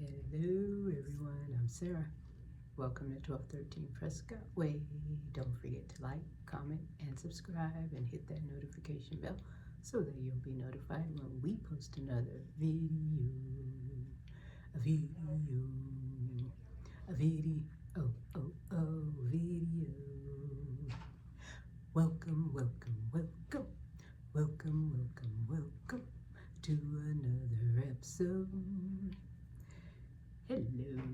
Hello everyone, I'm Sarah. Welcome to 1213 Prescott Way. Don't forget to like, comment, and subscribe and hit that notification bell so that you'll be notified when we post another video. Video. Welcome, welcome, welcome. Welcome, welcome, welcome to another episode. Hello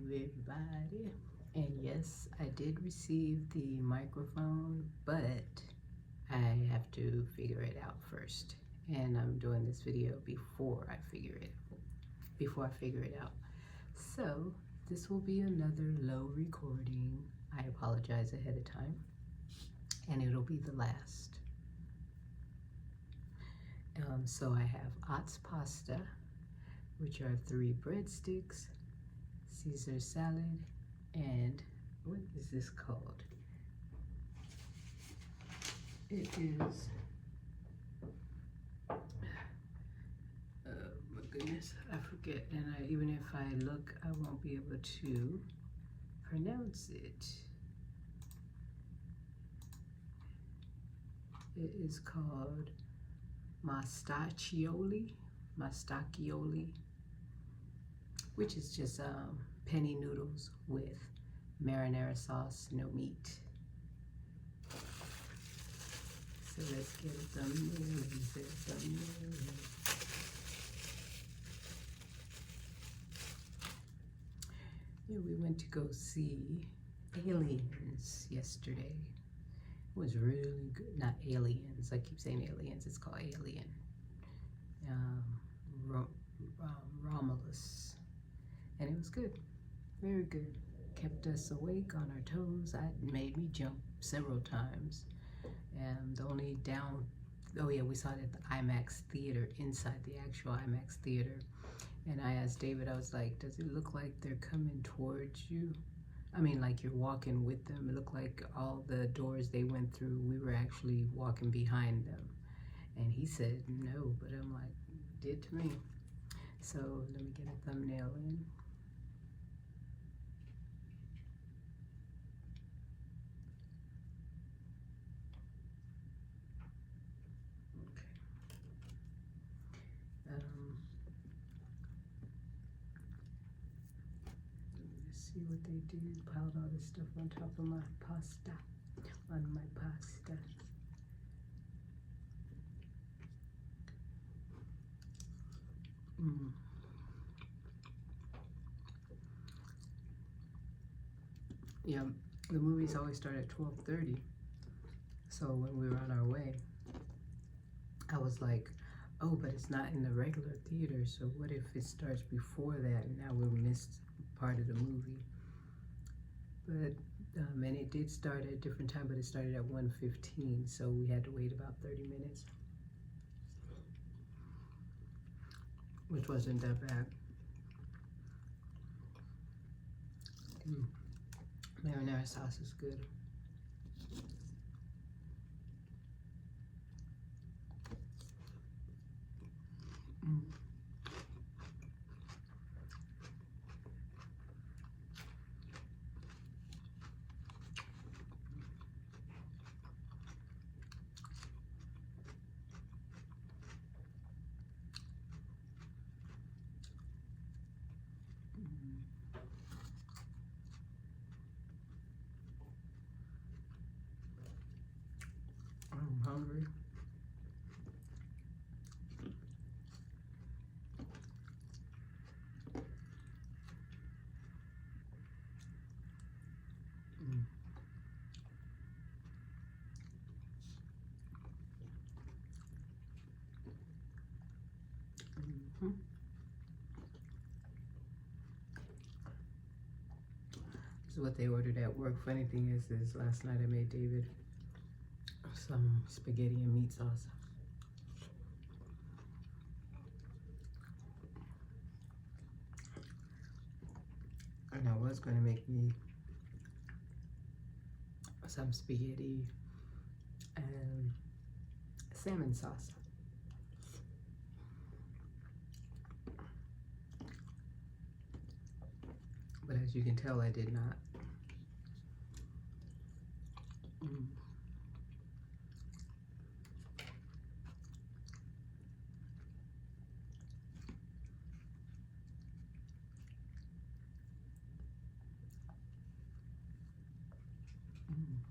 everybody, and yes, I did receive the microphone, but I have to figure it out first, and I'm doing this video before I figure it out. So this will be another low recording. I apologize ahead of time, and it'll be the last. So I have Ott's pasta, which are 3 breadsticks, Caesar salad, and what is this called? It is, oh my goodness, I forget, and even if I look, I won't be able to pronounce it. It is called mostaccioli, which is just penny noodles with marinara sauce, no meat. So let's get a thumbnail. Yeah, we went to go see Aliens yesterday. It was really good. Not Aliens. I keep saying Aliens. It's called Alien. Romulus. And it was good. Very good. Kept us awake on our toes. It made me jump several times. And the only we saw it at the IMAX theater, inside the actual IMAX theater. And I asked David, I was like, does it look like they're coming towards you? I mean, like you're walking with them. It looked like all the doors they went through, we were actually walking behind them. And he said no, but I'm like, did to me. So let me get a thumbnail in. See what they did. Piled all this stuff on top of my pasta. Yeah, the movies always start at 12:30. So when we were on our way, I was like, oh, but it's not in the regular theater. So what if it starts before that? And now we'll miss part of the movie. But and it did start at a different time, but it started at 1:15, so we had to wait about 30 minutes, which wasn't that bad. Marinara sauce is good. I'm hungry. This is what they ordered at work. Funny thing is last night I made David some spaghetti and meat sauce. And I was going to make me some spaghetti and salmon sauce. But as you can tell, I did not. Mm. Mm.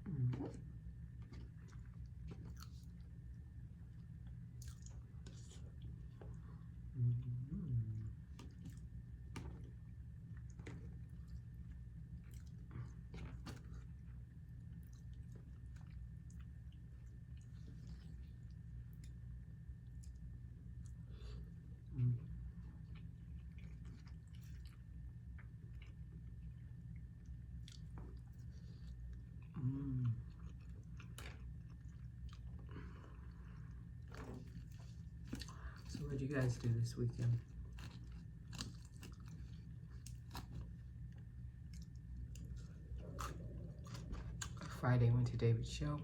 Mm. Mm. Mm. Mm. So what did you guys do this weekend? Friday went to David's show.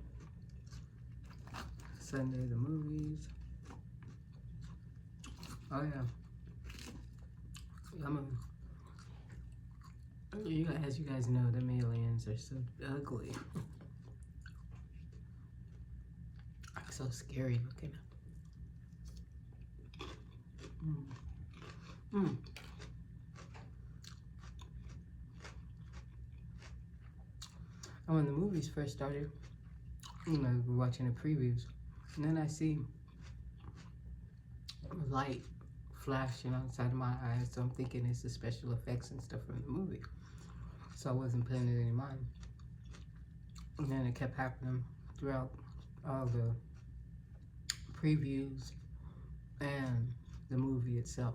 Sunday the movies. Oh yeah. As you guys know, the aliens are so ugly. So scary looking. Mm. Mm. And when the movies first started, we're watching the previews, and then I see light flashing outside of my eyes, so I'm thinking it's the special effects and stuff from the movie. So I wasn't paying it any mind. And then it kept happening throughout all the previews and the movie itself,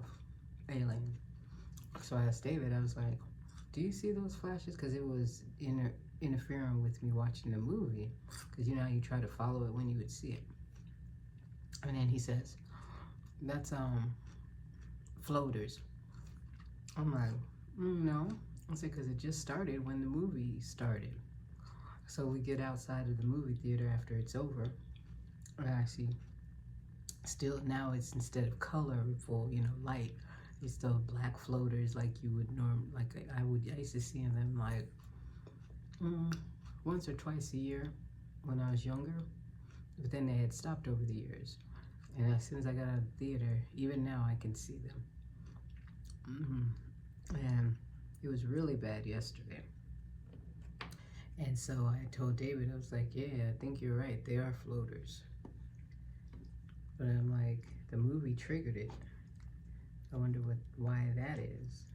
Alien. So I asked David, I was like, do you see those flashes? Because it was interfering with me watching the movie. Because you know how you try to follow it when you would see it. And then he says, that's floaters. I'm like, no. I said, because it just started when the movie started. So we get outside of the movie theater after it's over, and I see still now it's instead of colorful, light, it's still black floaters like you would I used to see them like once or twice a year when I was younger, but then they had stopped over the years. And as soon as I got out of the theater, even now I can see them. And it was really bad yesterday. And so I told David, I was like, yeah, I think you're right. They are floaters. But I'm like, the movie triggered it. I wonder why that is.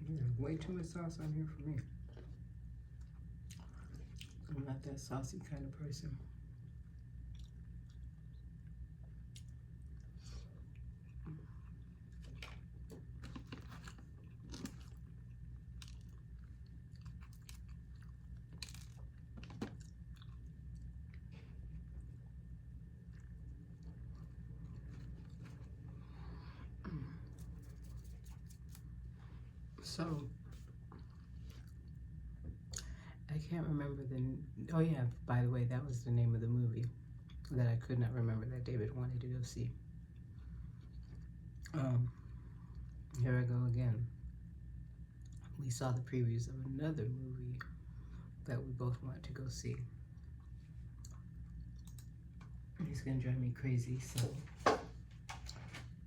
Yeah, way too much sauce on here for me. I'm not that saucy kind of person. So, I can't remember oh yeah, by the way, that was the name of the movie that I could not remember that David wanted to go see. Here I go again. We saw the previews of another movie that we both want to go see. It's gonna drive me crazy, so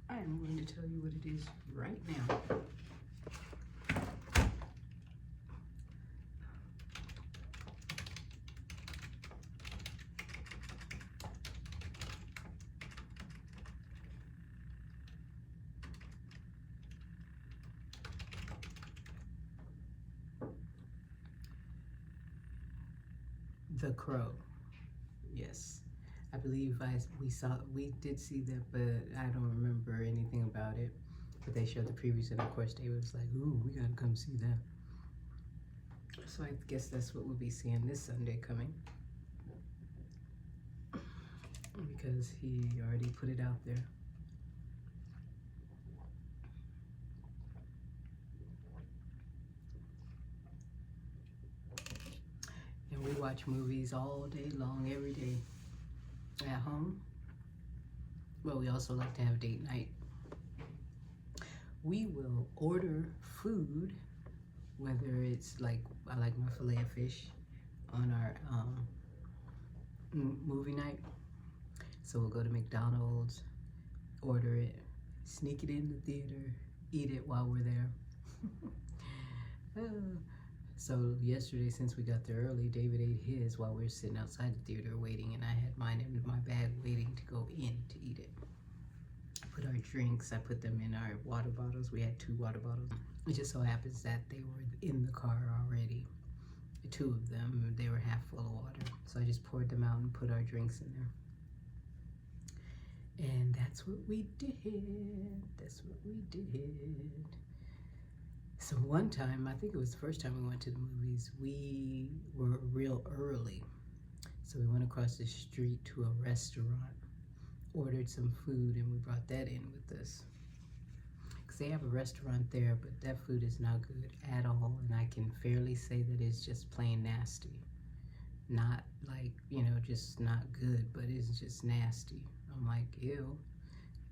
I am going to tell you what it is right now. The Crow. Yes. I believe we did see that, but I don't remember anything about it. But they showed the previews, and of course David was like, "Ooh, we gotta come see that." So I guess that's what we'll be seeing this Sunday coming, because he already put it out there. And we watch movies all day long, every day at home. But we also like to have date night. We will order food, whether it's like, I like my filet of fish on our movie night. So we'll go to McDonald's, order it, sneak it in the theater, eat it while we're there. So yesterday, since we got there early, David ate his while we were sitting outside the theater waiting, and I had mine in my bag waiting to go in to eat it. I put our drinks, I put them in our water bottles. We had 2 water bottles. It just so happens that they were in the car already. 2 of them, they were half full of water. So I just poured them out and put our drinks in there. And that's what we did. That's what we did. So one time, I think it was the first time we went to the movies, we were real early. So we went across the street to a restaurant, ordered some food, and we brought that in with us. Because they have a restaurant there, but that food is not good at all. And I can fairly say that it's just plain nasty. Not like, just not good, but it's just nasty. I'm like, ew.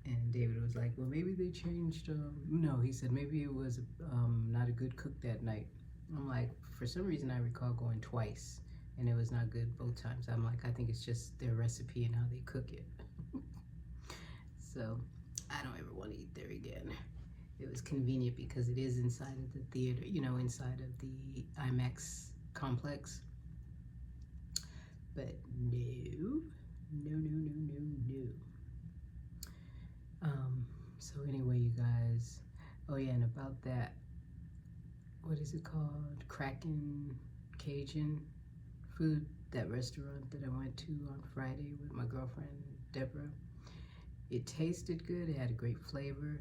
And David was like, well, maybe they changed, no, he said maybe it was not a good cook that night. I'm like, for some reason I recall going twice, and it was not good both times. I'm like, I think it's just their recipe and how they cook it. So I don't ever want to eat there again. It was convenient because it is inside of the theater, inside of the IMAX complex. But no. So anyway, you guys, oh yeah, and about that, what is it called? Kraken Cajun food, that restaurant that I went to on Friday with my girlfriend, Deborah. It tasted good, it had a great flavor,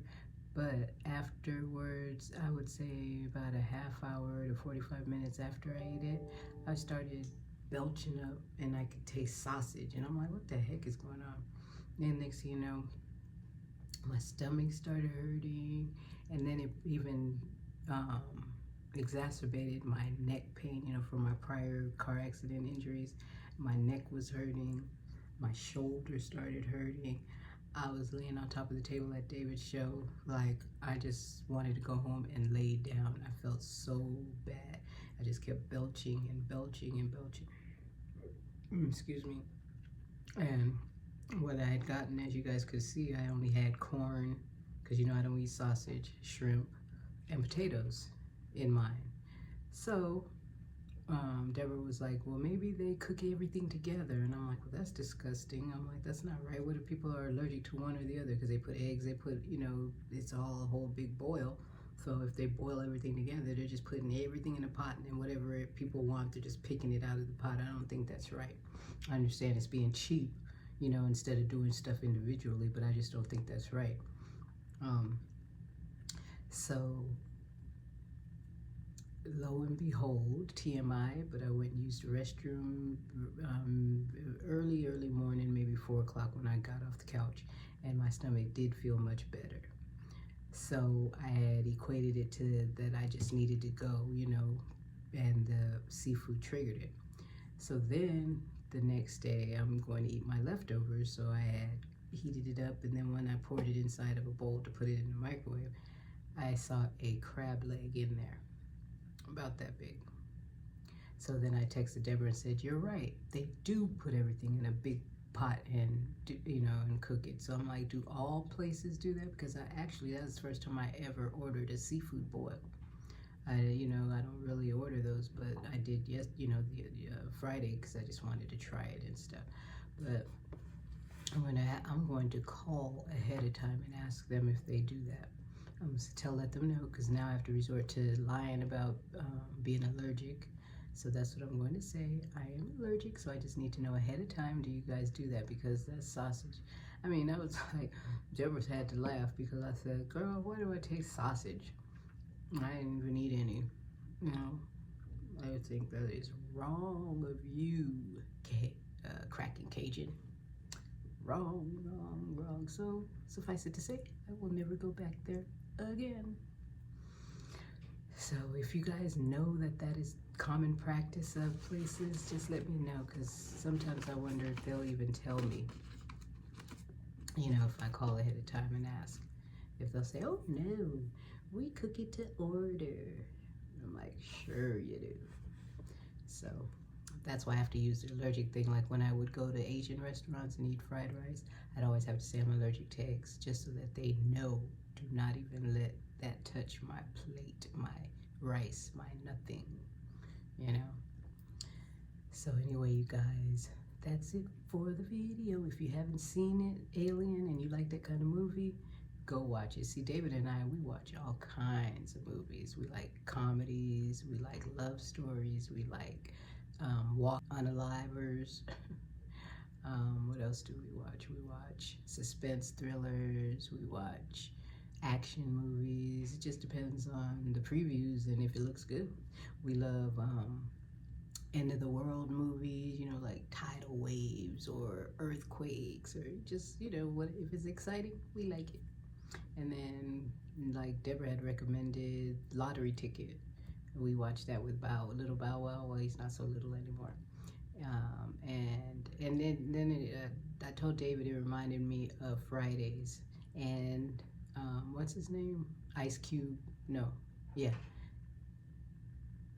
but afterwards, I would say about a half hour to 45 minutes after I ate it, I started belching up and I could taste sausage, and I'm like, what the heck is going on? And next thing you know, my stomach started hurting, and then it even exacerbated my neck pain, from my prior car accident injuries. My neck was hurting, my shoulder started hurting. I was laying on top of the table at David's show, like I just wanted to go home and lay down. I felt so bad. I just kept belching and belching and belching. Excuse me. And what I had gotten, as you guys could see, I only had corn, because I don't eat sausage, shrimp, and potatoes in mine. So Deborah was like, well, maybe they cook everything together. And I'm like, well, that's disgusting. I'm like, that's not right. What if people are allergic to one or the other? Because they put eggs, they put, it's all a whole big boil. So if they boil everything together, they're just putting everything in a pot, and then whatever people want, they're just picking it out of the pot. I don't think that's right. I understand it's being cheap, instead of doing stuff individually, but I just don't think that's right. So lo and behold, TMI, but I went and used the restroom early morning, maybe 4 o'clock when I got off the couch, and my stomach did feel much better. So I had equated it to that I just needed to go, and the seafood triggered it. So then the next day I'm going to eat my leftovers, so I had heated it up, and then when I poured it inside of a bowl to put it in the microwave, I saw a crab leg in there, about that big. So then I texted Deborah and said, you're right, they do put everything in a big pot and and cook it. So I'm like, do all places do that? Because that was the first time I ever ordered a seafood boil. I don't really order those, but I did Friday, because I just wanted to try it and stuff. But I'm going to call ahead of time and ask them if they do that. I'm going to let them know, because now I have to resort to lying about being allergic So that's what I'm going to say. I am allergic, so I just need to know ahead of time. Do you guys do that? Because that's sausage. I mean, I was like, Deborah had to laugh because I said, girl, why do I taste sausage? I didn't even eat any. You know, I think that is wrong of you, cracking Cajun. Wrong, wrong, wrong. So suffice it to say, I will never go back there again. So if you guys know that that is common practice of places, just let me know, because sometimes I wonder if they'll even tell me, you know, if I call ahead of time and ask. If they'll say, oh no, we cook it to order. I'm like, sure you do. So that's why I have to use the allergic thing. Like when I would go to Asian restaurants and eat fried rice, I'd always have to say I'm allergic to eggs, just so that they know, do not even let that touch my plate, my rice, my nothing, you know. So anyway, you guys, that's it for the video. If you haven't seen it, Alien, and you like that kind of movie, go watch it. See, David and I, we watch all kinds of movies. We like comedies, we like love stories, we like walk unalivers. What else do we watch? We watch suspense thrillers, we watch action movies. It just depends on the previews and if it looks good. We love end of the world movies, you know, like tidal waves or earthquakes, or just, you know, what if it's exciting, we like it. And then like Deborah had recommended Lottery Ticket. We watched that with Little Bow Wow. Well, he's not so little anymore. And then I told David it reminded me of Fridays, and what's his name? Ice Cube. No, yeah,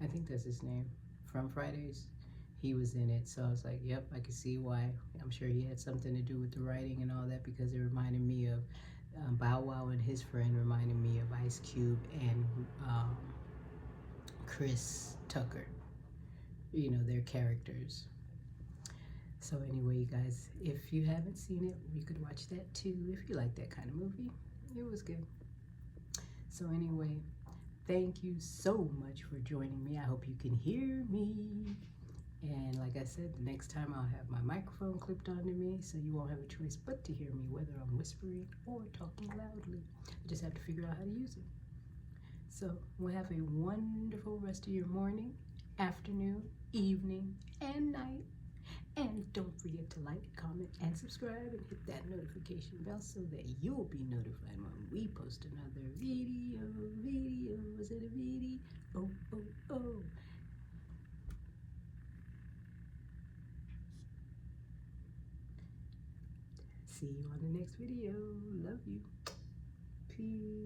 I think that's his name, from Fridays. He was in it, so I was like, yep, I can see why. I'm sure he had something to do with the writing and all that, because it reminded me of Bow Wow, and his friend reminded me of Ice Cube and Chris Tucker, you know, their characters. So anyway, you guys, if you haven't seen it, you could watch that too if you like that kind of movie. It was good. So anyway, thank you so much for joining me. I hope you can hear me. And like I said, the next time I'll have my microphone clipped onto me, so you won't have a choice but to hear me, whether I'm whispering or talking loudly. You just have to figure out how to use it. So we'll have a wonderful rest of your morning, afternoon, evening, and night. And don't forget to like, comment, and subscribe, and hit that notification bell so that you'll be notified when we post another video. Was it a video? Oh, oh, oh. See you on the next video. Love you. Peace.